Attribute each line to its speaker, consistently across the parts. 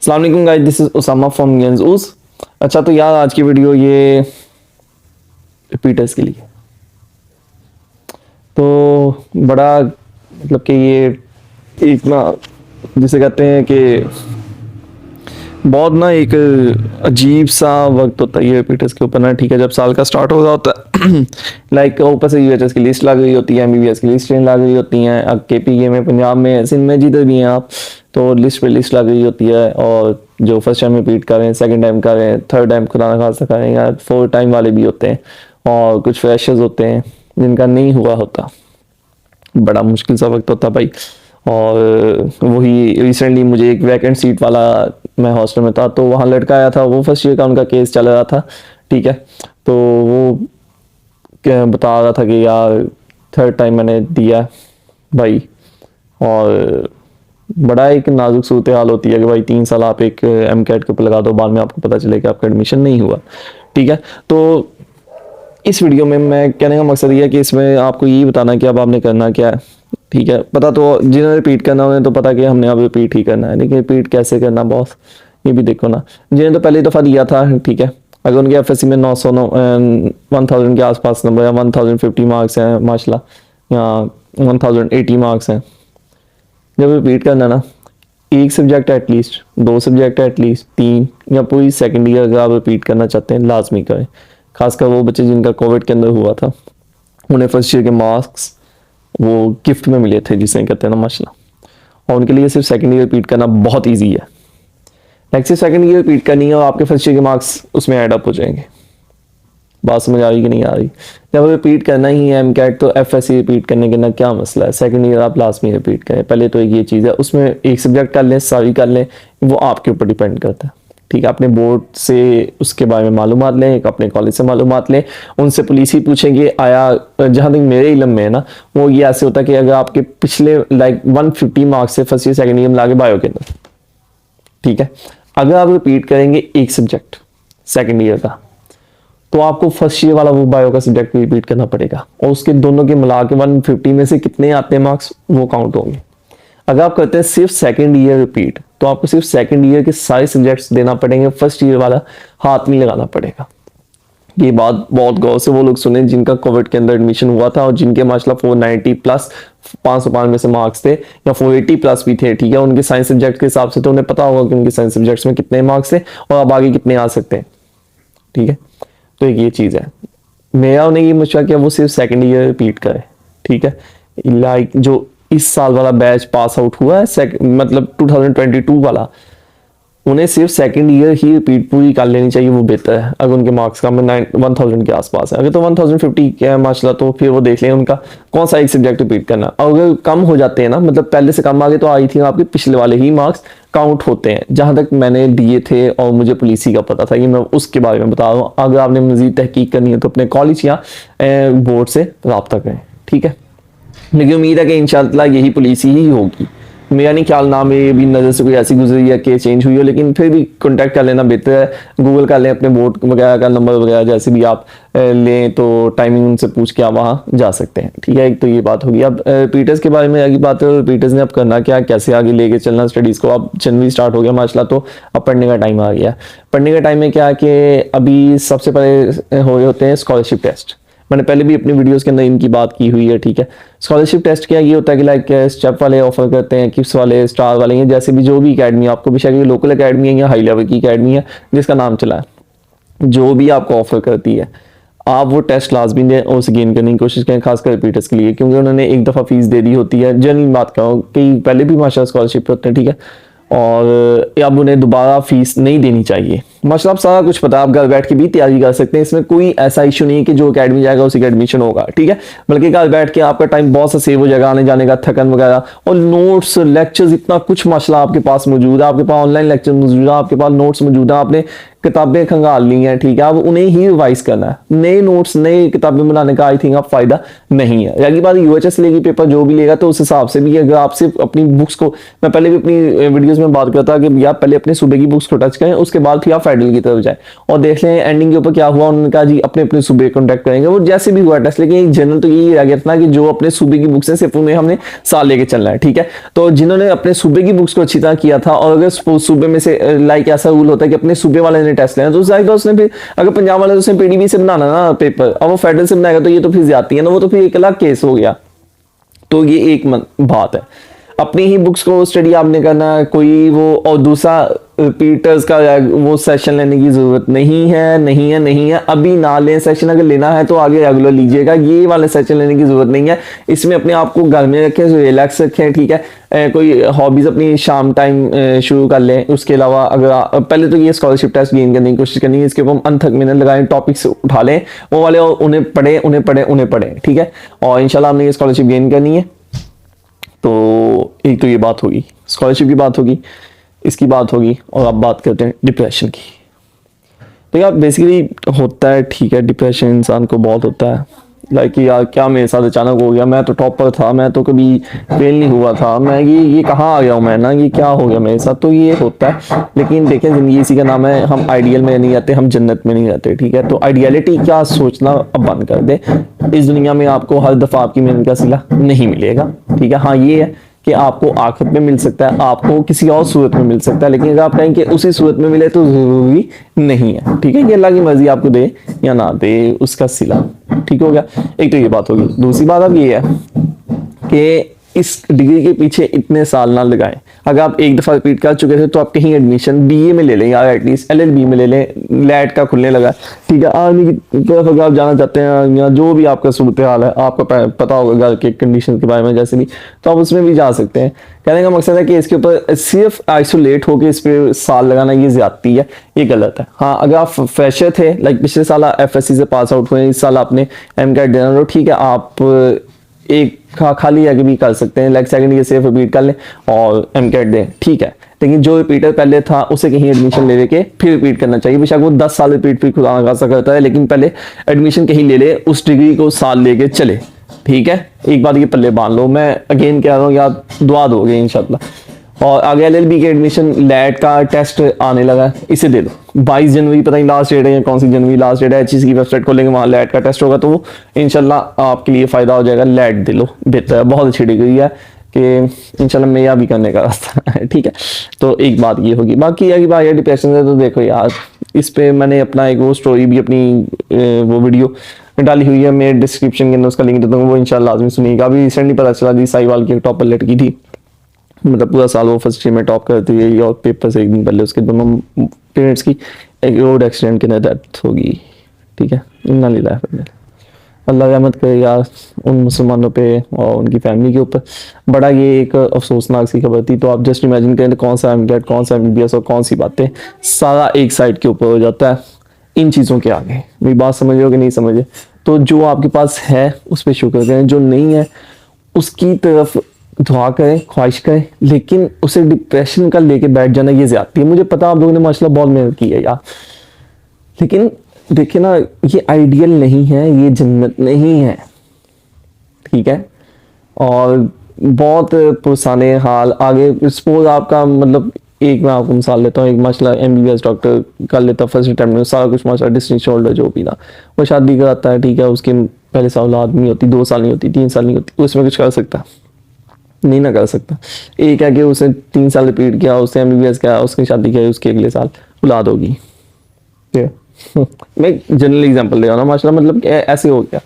Speaker 1: अस्सलाम वालेकुम guys, this is Usama from गेंजूस। अच्छा तो यार आज की वीडियो ये रिपीटर्स के लिए तो बड़ा मतलब कि ये एक ना जिसे कहते हैं कि बहुत ना एक अजीब सा वक्त होता है ये रिपीटर्स के ऊपर ना। ठीक है, जब साल का स्टार्ट हो रहा होता है लाइक ऊपर से यूएचएस की लिस्ट लग रही होती है, एमबीबीएस की लिस्ट लग रही होती हैं, अब केपीके में, पंजाब में, सिंध में, जिधर भी हैं आप, तो लिस्ट पे लिस्ट लग रही होती है। और जो फर्स्ट टाइम रिपीट कर रहे हैं, सेकंड टाइम कर रहे हैं, थर्ड टाइम खुदा ना खास्ता कर रहे हैं, या फोर्थ टाइम वाले भी होते हैं, और कुछ फ्रेशर्स होते हैं जिनका नहीं हुआ होता। बड़ा मुश्किल सा वक्त होता भाई। और वही रिसेंटली मुझे एक वैकेंट सीट वाला, मैं हॉस्टल में था तो वहाँ लड़का आया था, वो फर्स्ट ईयर का उनका केस चल रहा था। ठीक है, तो वो बता रहा था कि यार थर्ड टाइम मैंने दिया भाई। और बड़ा एक नाजुक सूरत हाल होती है कि भाई 3 साल आप एक एम कैट के ऊपर लगा दो, बाद में आपको पता चले कि आपका एडमिशन नहीं हुआ। ठीक है, तो इस वीडियो में मैं कहने का मकसद ये है कि इसमें आपको यही बताना कि अब आपने करना क्या है। ठीक है, पता तो जिन्हें रिपीट करना उन्हें तो पता कि हमने अब रिपीट ही करना है, लेकिन रिपीट कैसे करना बॉस, ये भी देखो ना। जिन्हें तो पहली दफ़ा दिया था, ठीक है, अगर उनके एफएससी में 900 1000 के आसपास नंबर या 1050 मार्क्स हैं माशाल्लाह, या 1080 मार्क्स हैं, जब रिपीट करना ना, एक सब्जेक्ट एटलीस्ट, 2 सब्जेक्ट एटलीस्ट, 3, या पूरी सेकेंड ईयर अगर आप रिपीट करना चाहते हैं लाजमी करें। खासकर वो बच्चे जिनका कोविड के अंदर हुआ था, उन्हें फर्स्ट ईयर के मार्क्स वो गिफ्ट में मिले थे, जिसे कहते हैं ना माशाल्लाह, और उनके लिए सिर्फ सेकंड ईयर रिपीट करना बहुत इजी है। लाइक सिर्फ सेकंड ईयर रिपीट करनी है और आपके फर्स्ट ईयर के मार्क्स उसमें ऐड अप हो जाएंगे। बात समझ आ रही कि नहीं आ रही? जब रिपीट करना ही है एम कैट, तो एफएससी रिपीट करने के ना क्या मसला है, सेकंड ईयर आप लास्ट में रिपीट करें। पहले तो ये चीज़ है, उसमें एक सब्जेक्ट कर लें, सारी कर लें, वो आपके ऊपर डिपेंड करता है। ठीक है, अपने बोर्ड से उसके बारे में मालूमात लें, एक अपने कॉलेज से मालूमात लें, उनसे पुलिस ही पूछेंगे। आया जहाँ तक मेरे इल्म में है ना, वो ये ऐसे होता है कि अगर आपके पिछले लाइक 150 मार्क्स से फर्स्ट ईयर सेकंड ईयर मिला के बायो के अंदर, ठीक है, अगर आप रिपीट करेंगे एक सब्जेक्ट सेकंड ईयर का, तो आपको फर्स्ट ईयर वाला वो बायो का सब्जेक्ट भी रिपीट करना पड़ेगा, और उसके दोनों के मिला के 150 में से कितने आते हैं मार्क्स, वो काउंट होंगे। अगर आप करते हैं सिर्फ सेकंड ईयर रिपीट, तो आपको सिर्फ सेकंड ईयर के सारे सब्जेक्ट्स देना पड़ेंगे, फर्स्ट ईयर वाला हाथ नहीं लगाना पड़ेगा। ये बात बहुत गौर से वो लोग सुने जिनका कोविड के अंदर एडमिशन हुआ था और जिनके माशाल्लाह 490 प्लस 505 में से मार्क्स थे, या 480 प्लस भी थे। ठीक है, उनके साइंस सब्जेक्ट के हिसाब से तो उन्हें पता होगा कि उनके साइंस सब्जेक्ट्स में कितने मार्क्स थे और अब आगे कितने आ सकते हैं। ठीक है, तो एक ये चीज़ है। मेरा उन्हें ये मशवरा किया वो सिर्फ सेकंड ईयर रिपीट करे। ठीक है, लाइक जो इस साल वाला बैच पास आउट हुआ है, मतलब 2022 वाला, उन्हें सिर्फ सेकंड ईयर ही रिपीट पूरी कर लेनी चाहिए, वो बेहतर है। अगर उनके मार्क्स का 1000 के आसपास है, अगर तो 1050 के है माशाल्लाह, तो फिर वो देख लें उनका कौन सा एक सब्जेक्ट रिपीट करना। और अगर कम हो जाते हैं ना, मतलब पहले से कम आ गए, तो आई थी आपके पिछले वाले ही मार्क्स काउंट होते हैं। जहां तक मैंने दिए थे और मुझे पुलिस ही का पता था, ये मैं उसके बारे में बता रहा हूँ। अगर आपने मजीद तहकीक करनी है तो अपने कॉलेज या बोर्ड से रब्ता करें। ठीक है, लेकिन उम्मीद है कि इंशाल्लाह यही पुलिस ही होगी। मेरा नहीं ख्याल ना मेरी भी नज़र से कोई ऐसी गुजरी है कि चेंज हुई हो, लेकिन फिर भी कांटेक्ट कर लेना बेहतर है। गूगल कर लें, अपने बोर्ड वगैरह का नंबर वगैरह जैसे भी आप लें, तो टाइमिंग उनसे पूछ के आप वहाँ जा सकते हैं। ठीक है, एक तो ये बात होगी। अब रिपीटर्स के बारे में आगे बात है, रिपीटर्स ने अब करना क्या, कैसे आगे लेके चलना स्टडीज़ को। अब जनवरी स्टार्ट हो गया माशाल्लाह, तो अब पढ़ने का टाइम आ गया। पढ़ने के टाइम में क्या कि अभी सबसे पहले हो रहे होते हैं स्कॉलरशिप टेस्ट। मैंने पहले भी अपनी वीडियोस के अंदर इनकी बात की हुई है। ठीक है, स्कॉलरशिप टेस्ट क्या ये होता है कि लाइक स्टेप वाले ऑफर करते हैं, किप्स वाले, स्टार वाले, या जैसे भी जो भी अकेडमी आपको, बेशक ये लोकल अकेडमी है या हाई लेवल की अकेडमी है जिसका नाम चला है, जो भी आपको ऑफर करती है, आप वो टेस्ट लाजमी दें और उसे गेन करने की कोशिश करें, खासकर रिपीटर्स के लिए, क्योंकि उन्होंने एक दफ़ा फीस दे दी होती है। जनरल बात करो कि पहले भी माशा स्कॉलरशिप होते हैं, ठीक है, और अब उन्हें दोबारा फीस नहीं देनी चाहिए। माशाल्लाह आप सारा कुछ पता है, आप घर बैठ के भी तैयारी कर सकते हैं, इसमें कोई ऐसा इशू नहीं है कि जो अकेडमी जाएगा उसी का एडमिशन होगा। ठीक है, बल्कि घर बैठ के आपका टाइम बहुत सा सेव हो जाएगा, आने जाने का, थकन वगैरह, और नोट्स, लेक्चर्स, इतना कुछ माशाल्लाह आपके पास मौजूद है। आपके पास ऑनलाइन लेक्चर मौजूद है, आपके पास नोट्स मौजूद है, आपने किताबें खंगाल ली हैं, ठीक है, अब उन्हें ही रिवाइज करना है, नए नोट्स नई किताबें बनाने का आई थिंक अब फायदा नहीं है। रही बात यूएचएस लेगी पेपर जो भी लेगा तो उस हिसाब से भी अगर आप सिर्फ अपनी बुक्स को, मैं पहले भी अपनी वीडियोस में बात करता कि आप पहले अपने सूबे की बुक्स को टच करें, उसके बाद फिर आप फेडरल की तरफ जाए और देख लें एंडिंग के ऊपर क्या हुआ। उन्होंने कहा जी अपने अपने सूबे कॉन्टैक्ट करेंगे, वो जैसे भी हुआ टेस्ट, लेकिन एक जनरल तो यही रह गया था कि जो अपने सूबे की बुक्स है सिर्फ उन्हें हमने साल लेके चलना है, ठीक है। तो जिन्होंने अपने सूबे की बुक्स को अच्छी तरह किया था और अगर सूबे में से लाइक ऐसा रूल होता है कि अपने सूबे वाले ने टेस्ट लेना, तो जाहिर उसने फिर अगर पंजाब वाले उसने पीडीबी से बनाना ना पेपर, अब वो फेडरल से बनाएगा तो ये तो फिर ज्यादती है ना, वो तो फिर एक अलग केस हो गया। तो ये एक बात है, अपनी ही बुक्स को स्टडी आपने करना, कोई वो और दूसरा रिपीटर्स का वो सेशन लेने की जरूरत नहीं है। अभी ना लें सेशन, अगर लेना है तो आगे रेगुलर लीजिएगा, ये वाले सेशन लेने की जरूरत नहीं है। इसमें अपने आप को घर में रखें, रिलैक्स रखें, ठीक है। कोई हॉबीज अपनी शाम टाइम शुरू कर लें। उसके अलावा अगर पहले तो ये स्कॉलरशिप टेस्ट गेन करने की कोशिश करनी है, इसके ऊपर हम अनथक मेहनत लगाएं, टॉपिक्स उठा लें वो वाले और उन्हें पढ़ें, ठीक है। और इंशाल्लाह हमने ये स्कॉलरशिप गेन करनी है। तो एक तो ये बात होगी, स्कॉलरशिप की बात होगी, इसकी बात होगी, और अब बात करते हैं डिप्रेशन की। तो यार बेसिकली होता है, ठीक है, डिप्रेशन इंसान को बहुत होता है। लाइक यार क्या मेरे साथ अचानक हो गया, मैं तो टॉपर था, मैं तो कभी फेल नहीं हुआ था, मैं ये कहाँ आ गया हूँ मैं ना, ये क्या हो गया मेरे साथ। तो ये होता है, लेकिन देखें जिंदगी इसी का नाम है, हम आइडियल में नहीं रहते, हम जन्नत में नहीं रहते, ठीक है। तो आइडियलिटी क्या सोचना अब बंद कर दे। इस दुनिया में आपको हर दफा आपकी मेहनत का सिला नहीं मिलेगा, ठीक है। हाँ ये है कि आपको आखिरत में मिल सकता है, आपको किसी और सूरत में मिल सकता है, लेकिन अगर आप कहें कि उसी सूरत में मिले तो जरूरी नहीं है, ठीक है। ये अल्लाह की मर्जी आपको दे या ना दे उसका सिला, ठीक हो गया। एक तो ये बात होगी। दूसरी बात अब ये है कि इस डिग्री के पीछे इतने साल ना लगाएं। अगर आप एक दफा रिपीट कर चुके थे तो आप कहीं एडमिशन बीए में ले लें या एटलीस्ट एलएलबी में ले लें, लैट का खुलने लगा, ठीक है। आर्मी की तरफ अगर आप जाना चाहते हैं या जो भी आपका सूरत हाल है, आपको पता होगा घर के कंडीशन के बारे में जैसे भी, तो आप उसमें भी जा सकते हैं। कहने का मकसद है कि इसके ऊपर सिर्फ आइसोलेट होकर इस पर साल लगाना ये ज्यादती है, ये गलत है। हाँ अगर आप फ्रेशर थे, लाइक पिछले साल एफएससी से पास आउट हुए, इस साल आपने एमकैट देना, तो ठीक है, आप एक खाली आगे भी कर सकते हैं, लाइक सेकंड ईयर सिर्फ रिपीट कर लें और एमकैट दें, ठीक है। लेकिन जो रिपीटर पहले था उसे कहीं एडमिशन ले लेके फिर रिपीट करना चाहिए। बेशक वो 10 साल रिपीट फिर खुदा खासा करता है, लेकिन पहले एडमिशन कहीं ले ले, उस डिग्री को साल लेके चले, ठीक है। एक बात ये पल्ले बांध लो, मैं अगेन कह रहा हूँ यार दुआ दोगे इंशाल्लाह। और आगे एलएलबी के एडमिशन लैट का टेस्ट आने लगा, इसे दे दो। 22 जनवरी पता नहीं लास्ट डेट है या कौन सी जनवरी लास्ट डेट है, एचईसी की वेबसाइट खोलेंगे वहाँ लैट का टेस्ट होगा, तो वो इंशाल्लाह आपके लिए फायदा हो जाएगा। लैट दे लो, बेहतर है, बहुत अच्छी डिग्री है कि इंशाल्लाह मेरा भी करने का रास्ता है, ठीक है। तो एक बात ये होगी। बाकी अगर बात डिप्रेशन है तो देखो यार, इस पे मैंने अपना एक वो स्टोरी भी अपनी वो वीडियो डाली हुई है, मेरे डिस्क्रिप्शन के अंदर उसका लिंक दे दूंगा, वो इंशाल्लाह लाजमी सुनिएगा। अभी रिसेंटली पता चला जी साहिवाल की एक टॉपर लड़की थी, मतलब पूरा साल वो फर्स्ट ईयर में टॉप करती है और पेपर से एक दिन पहले उसके दोनों पेरेंट्स की एक रोड एक्सीडेंट के अंदर डेथ होगी, ठीक है। इन्ना लीला है, अल्लाह रहमत करे यार उन मुसलमानों पे और उनकी फैमिली के ऊपर। बड़ा ये एक अफसोसनाक सी खबर थी। तो आप जस्ट इमेजिन करें कौन सा एमकेट, कौन सा एमबीबीएस और कौन सी बातें, सारा एक साइड के ऊपर हो जाता है इन चीज़ों के आगे। मेरी बात समझ रहे हो कि नहीं समझे? तो जो आपके पास है उस पर शुक्र करें, जो नहीं है उसकी तरफ दुआ करें, ख्वाहिश करें, लेकिन उसे डिप्रेशन का लेके बैठ जाना ये ज्यादती है। मुझे पता आप लोगों ने माशाल्लाह बहुत मेहनत की है यार, लेकिन देखिए ना, ये आइडियल नहीं है, ये जन्नत नहीं है, ठीक है। और बहुत पुरसाने हाल आगे सपोज आपका, मतलब एक मैं आपको मिसाल लेता हूँ, एक माशाल्लाह एमबीबीएस डॉक्टर कर लेता फर्स्ट अटेम्प्ट में सारा कुछ माशाल्लाह, डिस्टेंस शोल्डर जो भी था, वो शादी कराता है, ठीक है। उसके पहले साल औलाद नहीं होती, 2 साल नहीं होती, 3 साल नहीं होती, उसमें कुछ कर सकता नहीं ना कर सकता। एक है कि उसे 3 साल रिपीट किया, उससे एमबीबीएस किया, उसकी शादी की, उसके अगले साल औलाद होगी, ठीक है। मैं जनरल एग्जांपल दे रहा हूँ ना माशाल्लाह, मतलब ऐसे हो गया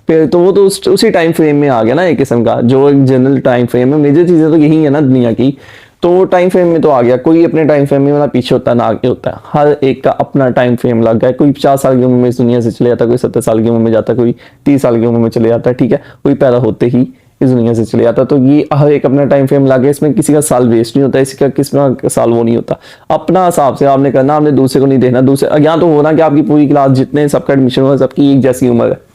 Speaker 1: फिर तो वो तो उसी टाइम फ्रेम में आ गया ना, एक किस्म का जो एक जनरल टाइम फ्रेम है। मेजर चीज़ें तो यही है ना दुनिया की, तो वो टाइम फ्रेम में तो आ गया। कोई अपने टाइम फ्रेम में ना पीछे होता है ना आगे होता है, हर एक का अपना टाइम फ्रेम लग गया। कोई 50 साल की उम्र में इस दुनिया से चले जाता है, कोई 70 साल की उम्र में जाता है, कोई 30 साल की उम्र में चले जाता है, ठीक है। कोई पैदा होते ही इस दुनिया से चले जाता। तो ये हर एक अपना टाइम फ्रेम लगा, इसमें किसी का साल वेस्ट नहीं होता, किसी का किसी साल वो नहीं होता। अपना हिसाब से आपने करना, आपने दूसरे को नहीं देखना। दूसरे यहाँ तो होना कि आपकी पूरी क्लास जितने सबका एडमिशन हुआ सबकी एक जैसी उम्र है,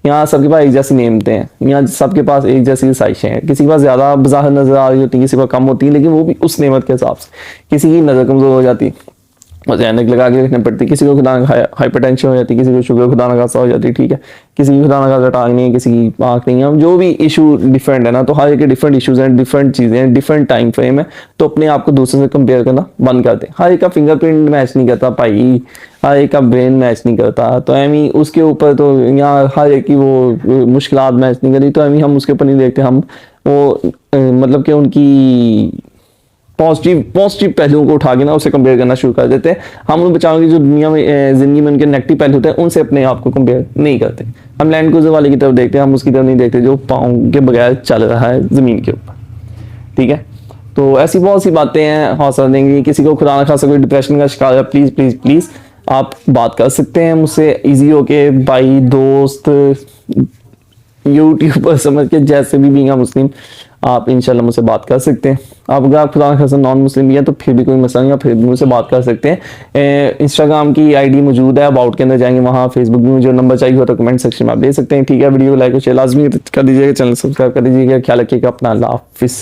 Speaker 1: यहाँ सबके पास एक जैसी नेमते हैं, यहाँ सबके पास एक जैसी साइशें हैं। किसी के पास ज्यादा बाहर नजर आ रही होती है, किसी को कम होती है, लेकिन वो भी उस नेमत के हिसाब से। किसी की नजर कमजोर हो जाती है, बस ऐनक लगा के रखनी पड़ती है। किसी को खुदा ना हाइपरटेंशन हो जाती है, किसी को शुगर खुदा ना खासा हो जाती है, ठीक है, किसी की खुदा ना खासा टांग नहीं है, किसी की आँख नहीं है, जो भी इशू डिफरेंट है ना, तो हर एक डिफरेंट इशूज़ हैं, डिफरेंट चीज़ें हैं, डिफरेंट टाइम फ्रेम है, तो अपने आप को दूसरे से कंपेयर करना बंद कर दें। हर एक का फिंगरप्रिंट मैच नहीं करता भाई, हर एक का ब्रेन मैच नहीं करता, तो एमी उसके ऊपर तो यहाँ हर एक की वो मुश्किलात मैच नहीं करी, तो एमी हम उसके ऊपर नहीं देखते, हम वो मतलब कि उनकी पॉजिटिव पहलुओं को उठा के ना उसे कंपेयर करना शुरू कर देते हैं। हम उन बच्चों की जो दुनिया में जिंदगी में उनके नेगेटिव पहलू होते हैं उनसे अपने आप को कंपेयर नहीं करते। हम लैंड क्रूजर वाले की तरफ देखते हैं, हम उसकी तरफ नहीं देखते जो पाँव के बगैर चल रहा है ज़मीन के ऊपर, ठीक है। तो ऐसी बहुत सी बातें हैं, हौसला देंगी। किसी को खुदा ना खासा कोई डिप्रेशन का शिकार है, प्लीज़ प्लीज़ प्लीज़ आप बात कर सकते हैं मुझसे ईजी होके, भाई दोस्त यूट्यूबर समझ के, जैसे भी बीइंग मुस्लिम आप इंशाल्लाह मुझसे बात कर सकते हैं। आप अगर आप खुदा खासा नॉन मुस्लिम भी है तो फिर भी कोई मसला नहीं है, फिर भी मुझसे बात कर सकते हैं। इंस्टाग्राम की आईडी मौजूद है, अबाउट के अंदर जाएंगे, वहाँ फेसबुक में जो नंबर चाहिए हो तो कमेंट सेक्शन में आप दे सकते हैं, ठीक है। वीडियो को लाइक और शेयर लाजमी कर दीजिएगा, चैनल सब्सक्राइब कर दीजिएगा। ख्याल रखिएगा अपना, अल्लाह हाफिज़।